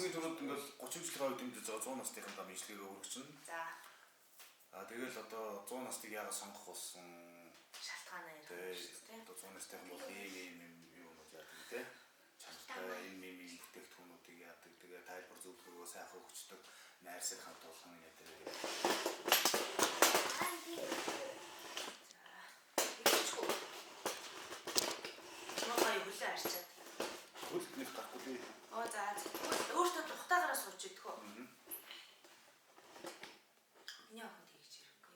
хамгийн түрүүнд ингээл 30 жилийн үед дэмжиж байгаа 100 настын дам ижлэгээ өргөчнө. За. Тэгэл одоо 100 настыг яагаад сонгох болсон шалтгаан ярих тийм. Одоо 100 настын бол ийм юу юм яадаг тийм. Чанартай ийм бүтээгдэхүүнүүдийг яадаг. Тэгээ тайлбар зөвлөгөөгөө сайхан өгчдөг. Найрсаг хамт олон яадаг. Арчаад. Хөлтнийх гарахгүй. За өөртөө тухтаагаараа сурж идэх үү? Миний охин тэгж ирэхгүй.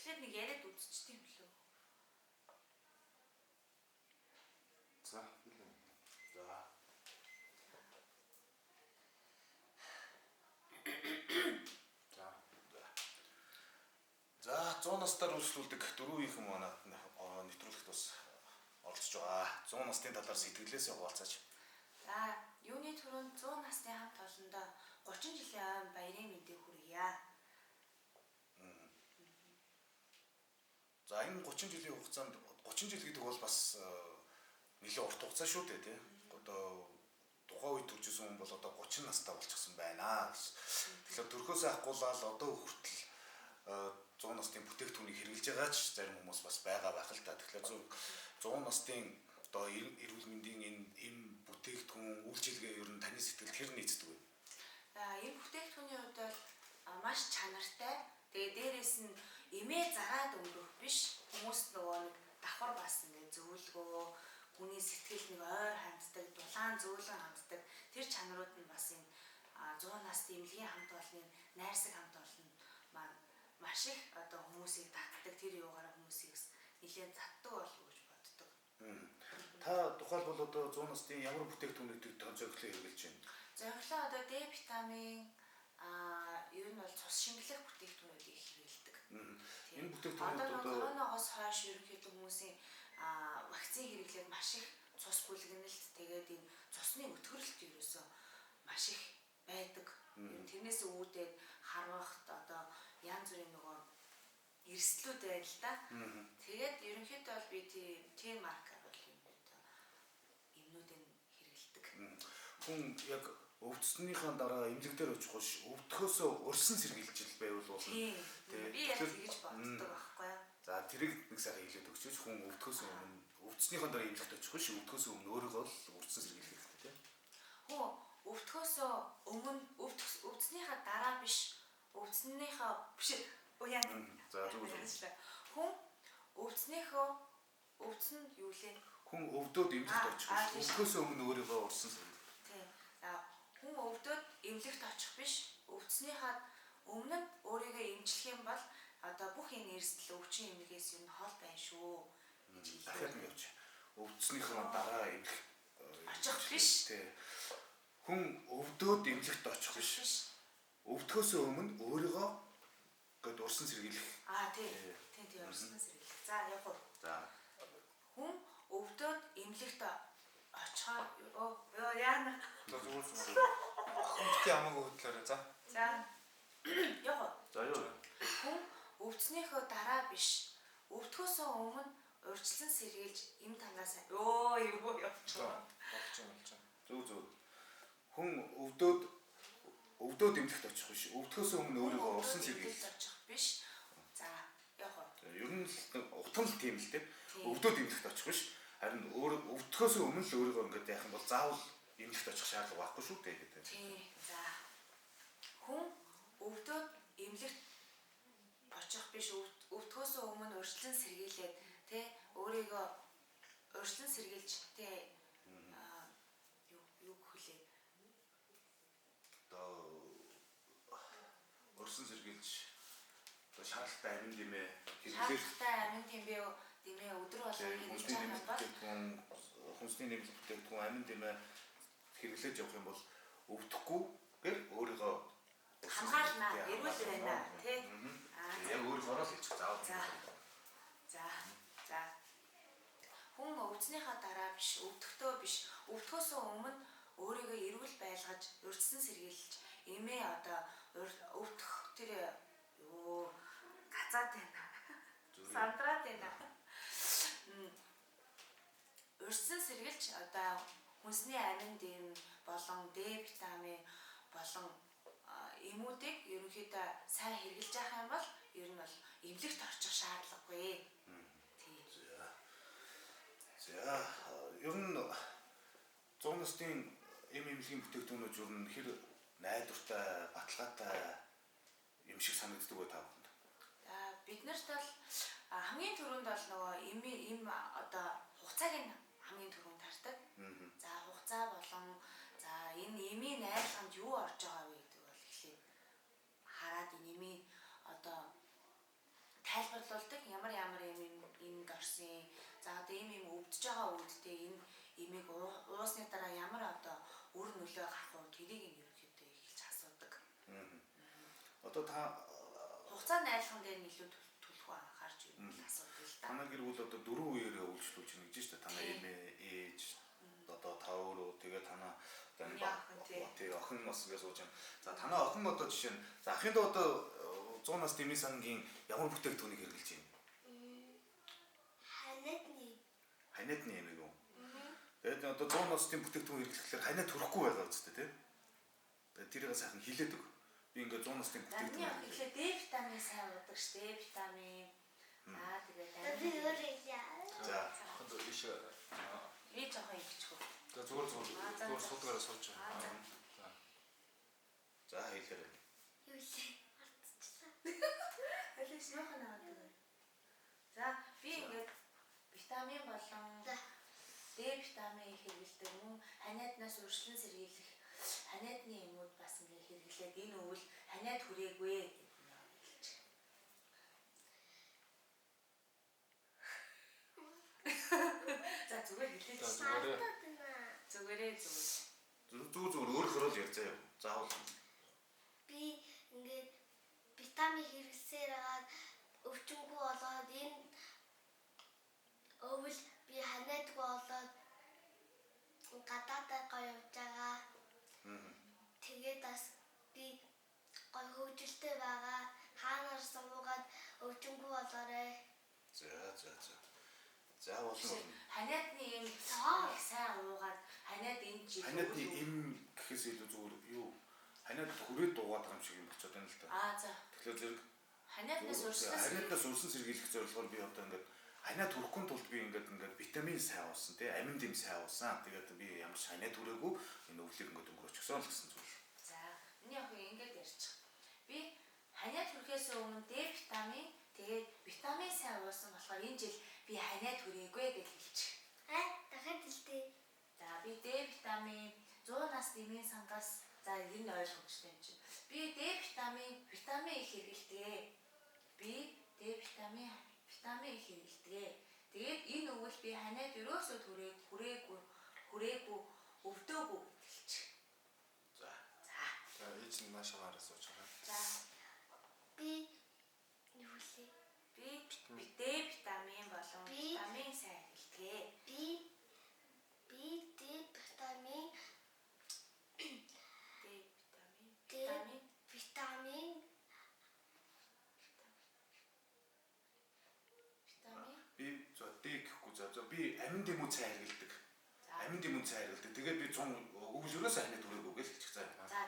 Эхлээд нэг яриад үзчихсэн юм лөө. За. За 100 настаар үйлчлүүлдэг дөрвийнхэн манад нэвтрүүлэхт бас оролцож байгаа. 100 настын талаар сэтгэлээсээ хуваалцаач. За, юуны түрүүнд 100 насны хамт олондоо 30 жилийн баярын мэндийг хүргье. За энэ 30 жилийн хугацаанд 30 жил гэдэг бол бас нэлээд урт хугацаа шүү дээ тий. Одоо тухайн үед төрж исэн хүн бол одоо 30 настай болчихсон байна гэж. Тэгэхээр төрхөөсөө ахгуулаад одоо хүртэл 100 насны бүтээгдэхүүнийг хэрэглэж байгаа ч зарим хүмүүс бас байгаа байх л та. Тэгэхээр 100 насны одоо эрүүл мэндийн энэ бүтээгдэхүүн үйлчилгээ ер нь таны сэтгэлд хэр нийцдэг вэ? За энэ бүтээгдэхүүний хувьд бол маш чанартай. Тэгээ дээрээс нь эмээ зараад өнгөрөх биш. Хүмүүст нөгөө нэг давхар бас ингээд зөвлөгөө, хүний сэтгэл нэг ойр ханддаг, дулаан зөөлөн ханддаг. Тэр чанарууд нь бас энэ 100 насны эмнэлгийн хамт олонны найрсаг хамт олон маань маш их одоо хүмүүсийг татдаг. Тэр юугаараа хүмүүсийг нэлээд татдаг болов уу гэж боддог. Та тухайлбал одоо 100 насны ямар бүтээгдэхүүнүүдийг зориглон хэрэглэж байна? Зориглон одоо Д витамин ер нь бол цус шингэлэх бүтээгдэхүүнүүдийг хэрэглэдэг. Энэ бүтээгдэхүүнүүд одоо коронавигоос хойш ерөнхийдөө хүмүүсийн вакцины хэрэглээд маш их цус бүлгэнэлт тэгээд энэ цусны өтгөрлөлт ерөөсөө маш их байдаг. Тэрнээс үүдээд харвахт одоо янз бүрийн нөгөө эрсдлүүд байна л да. Тэгээд ерөнхийдөө бол би тийм маркаар бол юмнуудыг хэрэглэдэг. Хүн яг өвдснийхаа дараа эмнэлэг дээр очих биш өвдөхөөсөө урьсан сэргийлжил байвал болно. Би яг тэгж боддог байхгүй юу? За тэрийг нэг сайхан хэлээд өгчөөч хүн өвдөхөөсөө өмнө өвдснийхаа дараа эмнэлэгт очих биш өвдөхөөсөө өмнө өөрийгөө л урьсан сэргийлэх хэрэгтэй тийм. Хүн өвдөхөөсөө өмнө өвдснийхаа дараа биш өвдснийхаа биш уяа. За зүгээр. Хүн өвдсөн юу лээ? Хүн өвдөөд эмнэлэгт очих биш өвдөхөөсөө өмнө өөрийгөө урьсан сэргийлэх. Тийм. За хүн өвдөд эмнэлэгт очих биш өвдснийхаа өмнө өөрийгөө эмчлэх юм бол одоо бүх энэ эрсдэл өвчин эмнэлгээс юу хол байна шүү гэж хэлээ. Дахиад нь явж. Өвдснийхаа дараа эмнэлэг очих биш. Тийм. Хүн өвдөөд эмнэлэгт очих биш. Өвдөхөөсөө өмнө өөрийгөө гээд урьсан сэргийлэх. Тийм урьсан сэргийлэх. За яг уу. За. Хүн өвдөөд эмнэлэгт очихоо яана. Хүнтэй хамаагүй хөдлөөрэй. За. Яг уу. За юу. Хүн өвдснийхөө дараа биш өвдөхөөсөө өмнө урьдчилан сэргийлж эм танаас юу явчихсан. Зүг. Хүн өвдөөд эмнэлэгт очих биш өвдөхөөсөө өмнө өөрийгөө урьсан сэргийлэх очих биш. За яг уу. Ер нь утган л тийм л тийм. Өвдөөд эмнэлэгт очих биш харин өвдөхөөсөө өмнө л өөрийгөө ингээд яах юм бол заавал эмнэлэгт очих шаардлага байхгүй шүү дээ гэдэг. Тийм. За. Хүн өвдөөд эмнэлэгт очих биш өвдөхөөсөө өмнө урьдчилан сэргийлээд тэ өөрийгөө урьдчилан сэргийлж тэ юу хөлөө урьдчилан сэргийлж одоо шаардлагатай амин дэмээ өдөр болгон хэрэглэж байгаа юм бол хүнсний нэмэлт бүтээгдэхүүн амин дэмээ хэрэглэж явах юм бол өвдөхгүй гэр өөрийгөө хамгаална, эрүүл байна тий. дөрөв орол хийчих. Заавал. За. Хүн өвдснийхаа дараа биш, өвдөхтөө биш, өвдөхөөс өмнө өөрийгөө эрүүл байлгаж, урьдчилан сэргийлж, эмээ одоо өвдөх тэр гацаад байна. Сандраад байна. Урьдчилан сэргийлж одоо хүнсний амин дэм болон Д витамин болон эмүүдийг ерөнхийдөө сайн хэрэгжилж явах юм бол ер нь бол эмнэлэгт орчих шаардлагагүй. За ер нь 100 насны эмнэлгийн бүтээгдэхүүнүүд ер нь хэр найдвартай, баталгаатай юм шиг санагддаг бай та бүхэнд. Бид нарт бол хамгийн түрүүнд бол нөгөө одоо хугацааг нь хамгийн түрүүнд тардаг. За хугацаа болон за энэ эмийн найрлаганд юу орж байгаа вэ гэдэг бол эхлээд хараад энэ эмийн одоо тайлбарлуулдаг ямар эмд орсон. За одоо эм өвдөж байгаа үедээ энэ эмийг уусны дараа ямар одоо үр нөлөө гарах вэ тэрийг нь ерөнхийдөө эхэлж асуудаг. Одоо та хугацаа найрлагын дээр нь илүү төлөв анхаарч асуудаг л да. Танай гэр бүл одоо 4 үеэрээ үйлчлүүлж байна гэж байна. Танай эмээ, ээж, одоо та өөрөө тэгээ танаа охин нас гэж сууж байна. За танай охин одоо жишээ нь за ахын доо одоо 100 нас дэмий сангийн ямар бүтээгдэхүүнийг хэрэглэж байна? Ханиадны эмэг үү? Тэгээд одоо 100 насны бүтээгдэхүүн хэрэглэхээр ханиад төрөхгүй байлаа үстэй тий. Тэгээд тэрийг сайхан хилээд өг. Би ингээд 100 насны бүтээгдэхүүн хэрэглээ. Д витамин сайн уудаг ш. Д витамин. Тэгээд за хад иш би жоохон ингэчихв. за зүгээр судгаараа сууж байгаа. за хэлээрэй. Юу лээ? Алис яхан аваад. За би ингээд витамин болон Д витамин хэрэглэдэг мөн ханиаднаас урьдчилан сэргийлэх ханиадны эмүүд бас ингээд хэрэглээд энэ өвөл ханиад хүрээгүй гэдэг нь хэлж. За зүгээр хэлээч. Зүгээрээ. Зүгээр өөрөөр л ярьцаа юу. Заавал би ингээд витамин хэрэглэсээр хагаад өвчнөгүй болоод энэ өвөл би ханиадгүй болоод гадаадаа гоё явж байгаа. Тэгээд бас би гоё хөвгөлтэй байгаа. Хаанаар суугаад өвчнөгүй болоорой. За болно. Ханиадны эм сайн уугаад ханиад энэ жил ханиадны эм гэхээс илүү зүгээр юу? Ханиад хүрээд дуугаад байгаа юм шиг юм болчиход байна л да. За. Тэгэхээр зэрэг ханиаднаас урьдчилан сэргийлэх зорилгоор би одоо ингээд ханиад хүрэхгүй тулд би ингээд витамин сайн уусан тий амин дэм сайн уусан. Тэгээд би ямар ч ханиад хүрээгүй энэ өвлийг ингээд өнгөрөөчихсөн л гэсэн зүйл. За миний охин ингээд ярьчих. Би ханиад хүрэхээс өмнө Д витамин тэгээд витамин сайн уусан болохоор энэ жил би ханиад хүрээгүй гэж хэлчих. Дахиад хэлтий. За би Д витамин 100 нас дэмийн сангаас за энэ ойлгомжтой юм чинь. Би Д витамин их хэрэглэдэг. Би Д витамин их хэрэглэдэг. Тэгээд энэ өвөл би ханиад ерөөсөө хүрээгүй өвдөөгүй гэлчих. За ээж нь маш аваараа сууж байгаа. За Би юу лээ? би Д витамин болон витамин сайн хэрэглэдэг. Би Д витамин би Д гэхгүй за би амин дэм сайн хэрэглэдэг. Амин дэм сайн хэрэглэдэг. Тэгээд би 100 өвлөрөөс ханиад хүрээгүй гэж хэлчих цаа. За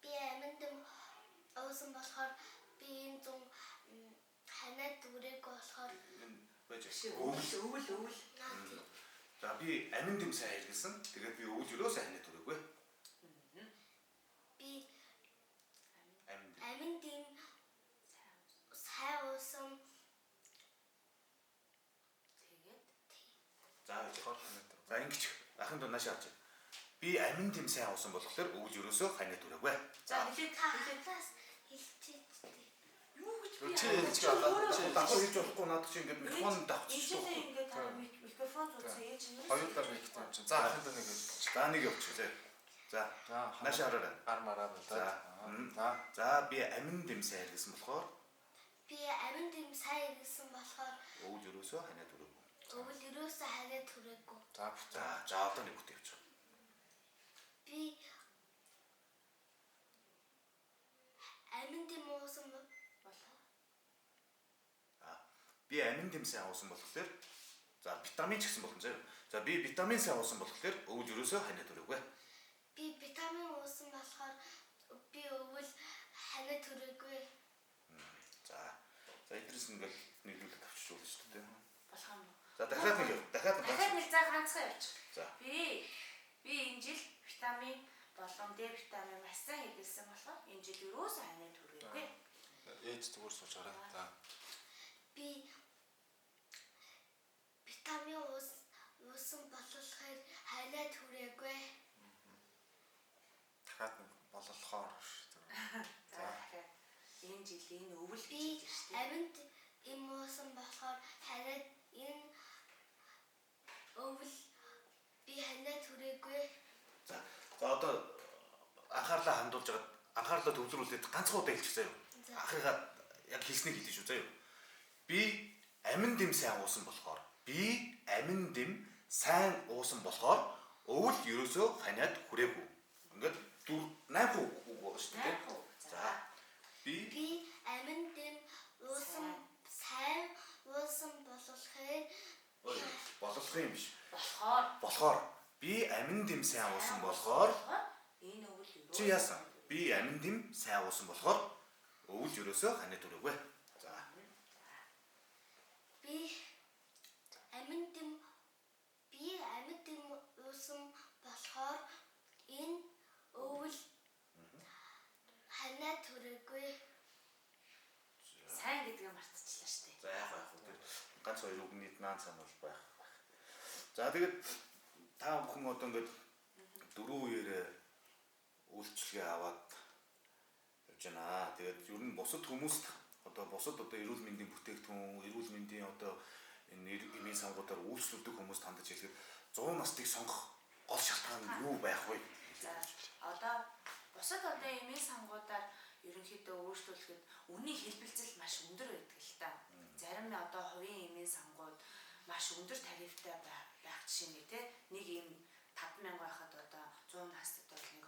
би амин дэм уусан болохоор би энэ 100 ханиад хүрээгүй болохоор өвөл. За би амин дэм сайн хэрэглэсэн. Тэгээд би өвлөрөөс ханиад хүрээгүй. Би амин дэм сайн уусан. За ингэж ахын доо нааш авч. Би амин дэм сайн уусан болохоор өвөл ерөөсөө ханиад хүрээгүй. За хэлээд хэлчихээ. юу гэж Чи давхар хийж болохгүй надад чи ингээд микрофон давчихсан. ингээд та микрофон зүүсэн ээж нь хоёулаа миктэй юм чинь. За ахын доо нэг хэлж. За нэг явуучих. За нааш хараарай. Ар мараа байна. За би амин дэм сайн хэрэгсэн болохоор би амин дэм сайн ирсэн болохоор өвөл ерөөсөө ханиад хүрээгүй. өвөл юусаа хагаад түрээгүй. За одоо нэг бүтээ явуучих. Би амин дэм уусан Би амин дэм сайн уусан болохоор за витамин ч гэсэн боломжтой. За би витамин сайн уусан болохоор өвөл ерөөсөө ханиад хүрээгүй. би витамин уусан болохоор би өвөл хагаад түрээгүй. За эдрээс ингээл нийлүүлээд авчиж өгнө шүү дээ. болох юм уу? За дахиад нэг за ганцхан явуучих. За. Би энэ жил витамин болон Д витамин маш сайн хэрэглэсэн болохоор энэ жил юусаа ханиад хүрээгүй. Ээж зүгээр суучаарай. За. Би витамин уусан болохоор хагаад түрээгүй. Дахиад нэг бололохоор шүү дээ. За дахиад энэ жилийн өвөл Би гэж хэлж шүү дээ. аминд им уусан болохоор хагаад энэ өвөл би хагаад түрээгүй. За одоо анхаарлаа хандуулж байгаа анхаарлаа төвлөрүүлээд ганцхан удаа хэлчих заяа. Ахыгаа яг хэлснийг хэлж шүү заяа. Би амин дэм сайн уусан болохоор өвөл ерөөсөө ханиад хүрээгүй. Ингээд 8% үг байгаа шүү дээ. За би амин дэм уусан сайн уусан болох юм биш. Болохоор Би амин дэм сайн уусан болохоор энэ өвөл юу? чи яасан? Би амин дэм сайн уусан болохоор өвөл ерөөсөө ханиад хүрээгүй. За би амин дэм уусан болохоор энэ өвөл ханиад түрээгүй. Сайн гэдгийг мартчихлаа шүү дээ. За яг тэр ганц хоёр үгний наан сан бол байх. За тэгээд та бүхэн одоо ингээд дөрөв үеэрээ үйлчлэгээ аваад явж байна. Тэгээд ер нь бусад хүмүүст одоо эрүүл мэндийн бүтээгдэхүүн, эрүүл мэндийн одоо энэ эмийн сангуудаар үйлчлүүлдэг хүмүүст хандаж хэлэхэд 100 настыг сонгох гол шалтгаан нь юу байх вэ? За одоо бусад одоо эмийн сангуудаар ерөнхийдөө өөрчлөлөхэд үнийн хэлбэлцэл маш өндөр байдаг л та. Зарим нь одоо хувийн эмийн сангууд маш өндөр тарифтай байх жишээ нь те нэг юм 5,000 байхад одоо 100 настад бол нэг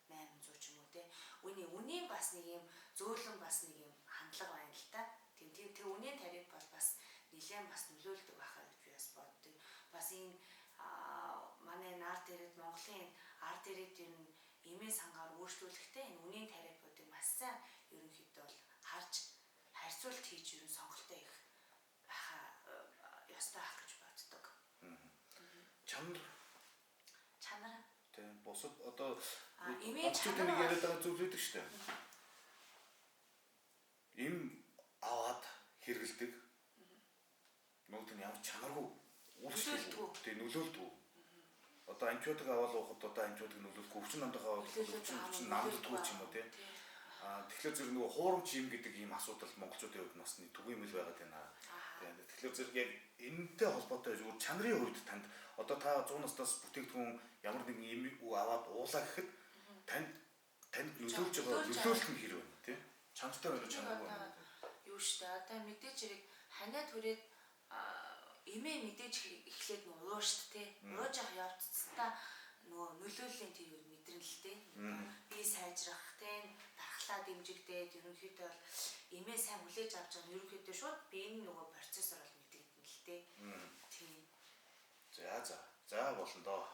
2,800 ч юм уу те. Үнийн бас нэг юм зөөлөн бас нэг юм хандлага байна л та. Тэр үнийн тариф бол бас нэлээд бас нөлөөлдөг байхаа гэж би бас боддог. Бас энэ манай арт ирээд Монголын арт ирээд ер нь эмийн сангаар өөрчлүүлэхдээ энэ үнийн тарифуудыг маш сайн ерөнхийдөө бол харж харьцуулт хийж ер нь сонголтоо их байхаа ёстой ах гэж боддог. Чанар тийм бусад одоо эмийн чанар нэг яриад байгаа зүйл үүдэг шүү дээ. Им аваад хэрэгэлдэг. Нөгөөд нь ямар чанаргүй үйлчлэлгүй. Тийм нөлөөлдөг. Одоо антибиотик аваад уухад одоо антибиотик нөлөөлөхгүй, өвчин намдах аваад өвчин намддаггүй ч юм уу тийм. Тэгэхээр зэрэг нөгөө хуурамч юм гэдэг ийм асуудал монголчуудын хувьд бас нэг түгээмэл байгаад байна. Тэгэхээр зэрэг яг энэтэй холбоотой зүгээр чанарын хувьд танд одоо та 100 настаас бүтээгдэхүүн ямар нэгэн юм аваад уулаа гэхэд танд нөлөөлж байгаа нөлөөлөлт нь хэрэг байна тийм. Чанартай байна уу чанаргүй байна уу? Юу штэ одоо мэдээж хэрэг ханиад хүрээд эмээ мэдээж эхлээд нууж штэ тий. Ууж явах явцдаа нөгөө нөлөөллийн тэр юу мэдрэлтэй. Би сайжрах тий дархлаа дэмжигдээд ерөнхийдөө бол эмээ сайн хүлээж авч байгаа нь ерөнхийдөө шууд би энэ нөгөө процессор бол мэдэгдэн л тий. Тийм. За болно доо.